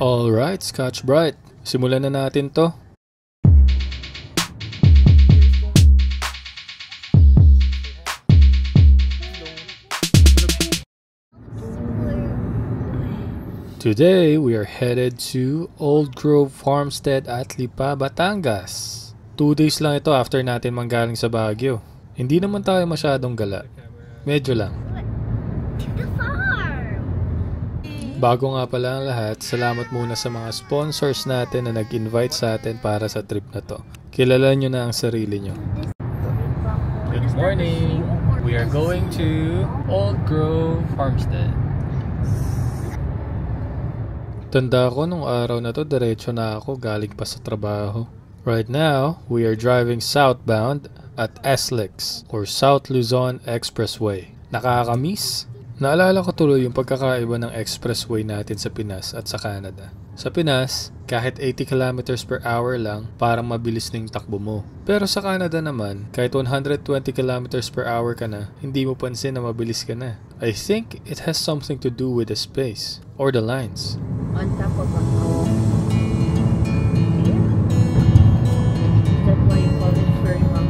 Alright, Scotch Brite. Simulan na natin to. Today, we are headed to Old Grove Farmstead at Lipa, Batangas. 2 days lang ito after natin manggaling sa Baguio. Hindi naman tayo masyadong gala. Medyo lang. Bago nga pala ang lahat, salamat muna sa mga sponsors natin na nag-invite sa atin para sa trip na to. Kilala nyo na ang sarili nyo. Good morning! We are going to Old Grove Farmstead. Tanda ko nung araw na to, diretso na ako galing pa sa trabaho. Right now, we are driving southbound at SLEX or South Luzon Expressway. Nakakamiss? Naalala ko tuloy yung pagkakaiba ng expressway natin sa Pinas at sa Canada. Sa Pinas, kahit 80 kilometers per hour lang, parang mabilis na yung takbo mo. Pero sa Canada naman, kahit 120 kilometers per hour ka na, hindi mo pansin na mabilis ka na. I think it has something to do with the space or the lines. On top of a house. That's why you call it Fairy Mountain.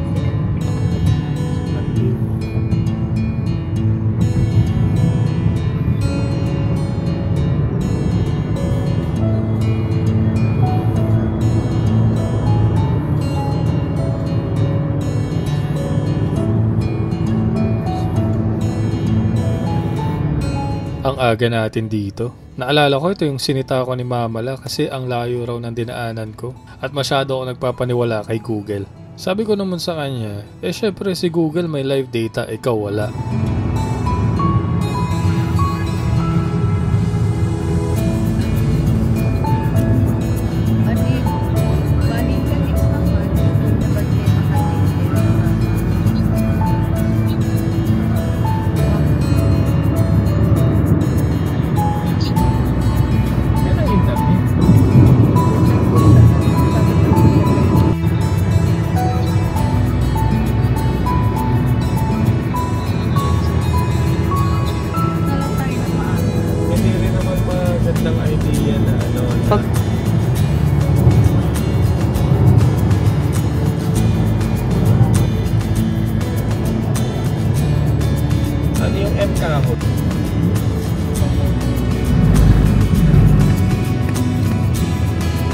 Ang aga natin dito. Naalala ko ito yung sinita ko ni Mamala kasi ang layo raw ng dinaanan ko at masyado ako nagpapaniwala kay Google. Sabi ko naman sa kanya, syempre si Google may live data, ikaw wala. Ano yung M kahapon?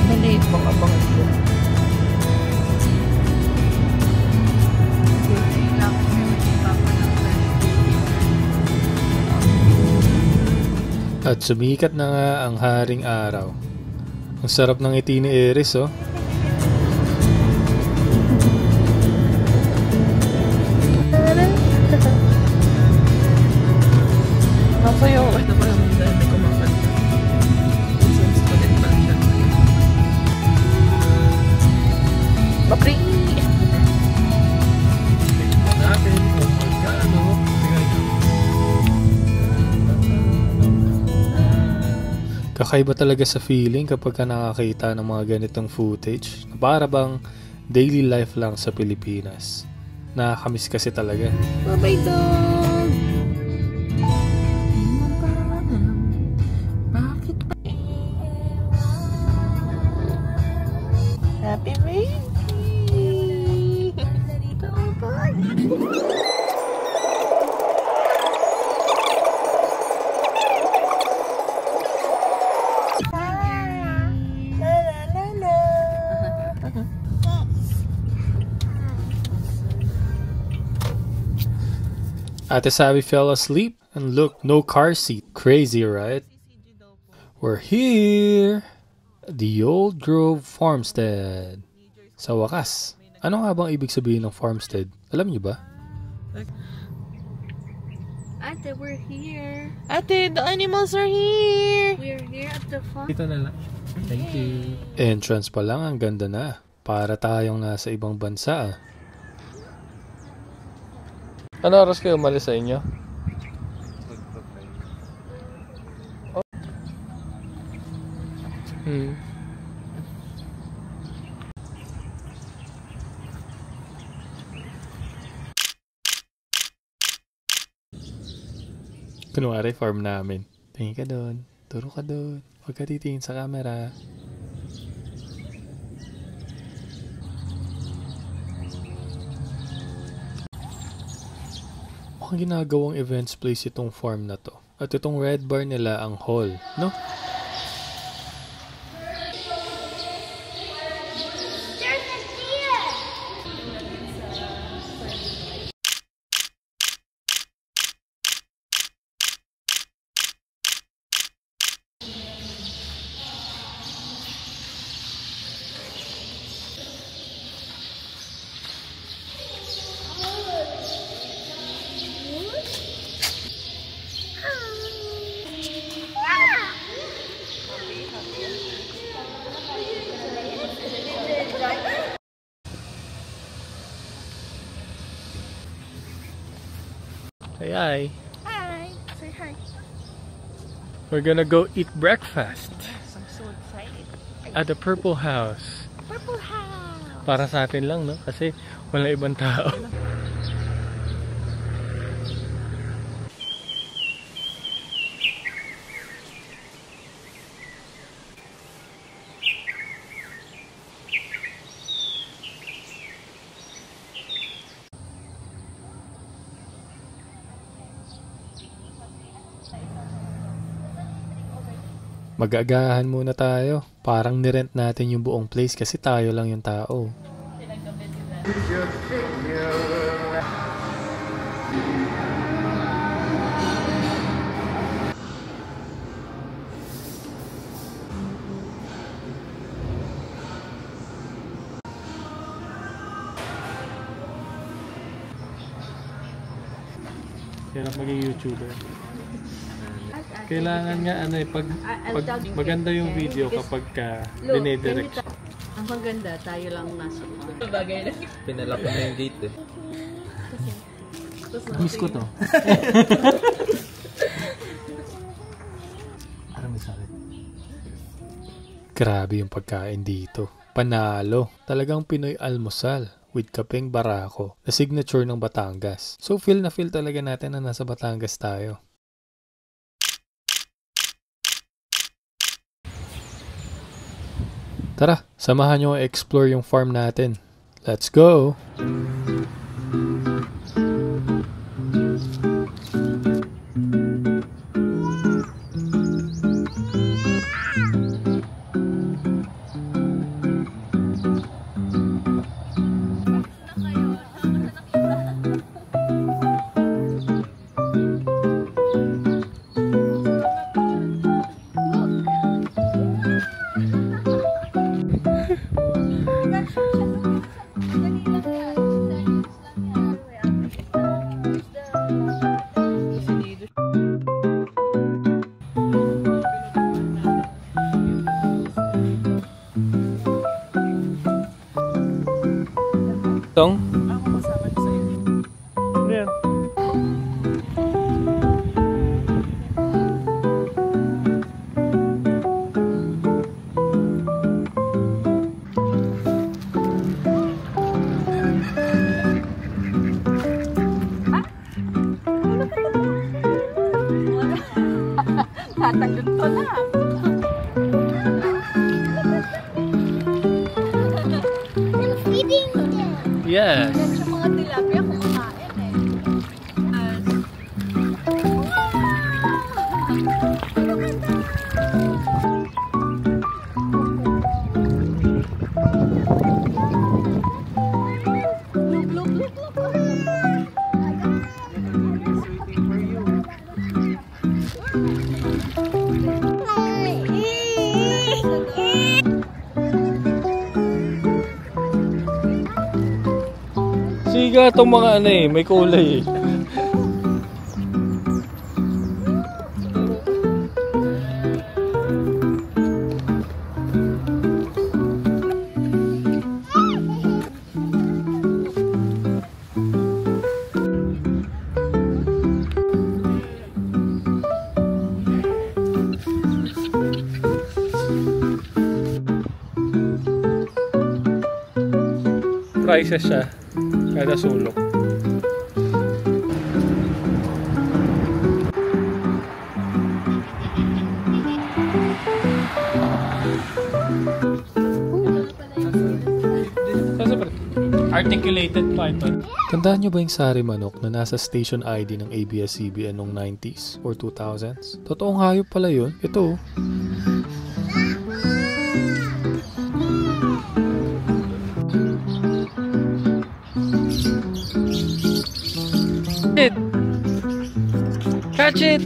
Maliit mga bangko. At sumikat na nga ang haring araw. Ang sarap ng ngiti ni Eris, oh. Nasayaw ako ito parang dahil kumakanta. Since ulit pa siya. Bakri! Tignan natin kung magkano. Kakaiba talaga sa feeling kapag ka nakakita ng mga ganitong footage. Para bang daily life lang sa Pilipinas. Nakakamiss kasi talaga. Bye-bye dog! Happy baby! Ate Sabi fell asleep and look, no car seat. Crazy, right? We're here! The Old Grove Farmstead. Sa wakas, ano nga bang ibig sabihin ng farmstead? Alam niyo ba? Ate, we're here. Ate, the animals are here. We're here at the farm. Ito na lang. Thank you. Entrance pa lang, ang ganda na. Para tayong nasa ibang bansa. Ano oras kayo umalis sa inyo? Kunwari farm namin. Tingin ka doon. Turo ka doon. Huwag ka titingin sa camera. Mukhang ginagawang events place itong farm na to. At itong red bar nila ang hall, no? Say hi. Hi. Say hi. We're gonna go eat breakfast I'm so excited. at the Purple House. Purple house. Para sa atin lang, no? Kasi wala ibang tao. Mag-agahan muna tayo. Parang nirent natin yung buong place kasi tayo lang yung tao. Hirap maging YouTuber. Kailangan nga pag maganda yung video kapag ka dinidirect. Ang maganda, tayo lang nasa bagay na. Pinalak na yung gate eh. Miss ko to. Parang may sakit. Grabe yung pagkain dito. Panalo. Talagang Pinoy almusal with kapeng barako na signature ng Batangas. So feel na feel talaga natin na nasa Batangas tayo. Tara, samahan nyo explore yung farm natin. Let's go! Tong? Ako kasama sa iyo. Yeah. Tatagod pa na. Yes. Yung mga tilapia kumakain eh. Siga itong mga may kulay eh. Prices siya kada sulok. Articulated python. Tandaan nyo ba yung sari manok na nasa station ID ng ABS-CBN noong 90s or 2000s? Totoong hayop pala yun. Ito. Catch it!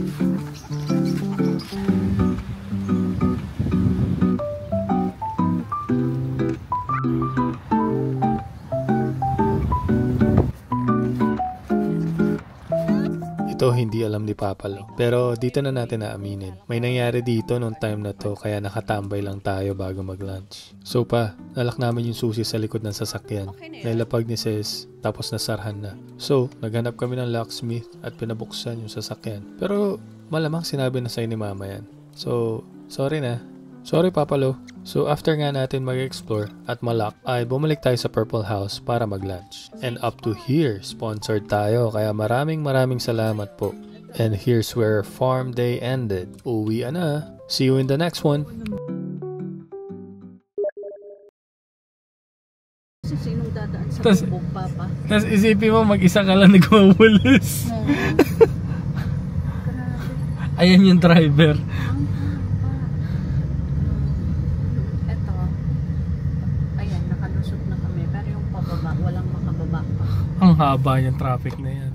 Ito hindi alam ni Papa Lo. Pero dito na natin naaminin. May nangyari dito nung time na to kaya nakatambay lang tayo bago mag-lunch. So pa, nalak namin yung susi sa likod ng sasakyan. Nailapag ni Sis, tapos nasarhan na. So, naghanap kami ng locksmith at pinabuksan yung sasakyan. Pero malamang sinabi na sa'yo ni Mama yan. So, sorry na. Sorry Papa Lo. So after nga natin mag-explore at malak, ay bumalik tayo sa Purple House para mag-lunch. And up to here, sponsored tayo kaya maraming salamat po. And here's where farm day ended. Uwi na. See you in the next one. Kasi sinong dadaan sa Tas- bubog, Papa? Tapos isipin mo, mag-isa ka lang nagwawalis. Ayan yung driver. Eto. Ayan, nakalusot na kami. Pero yung pababa, walang makababa pa. Ang haba yung traffic na yan.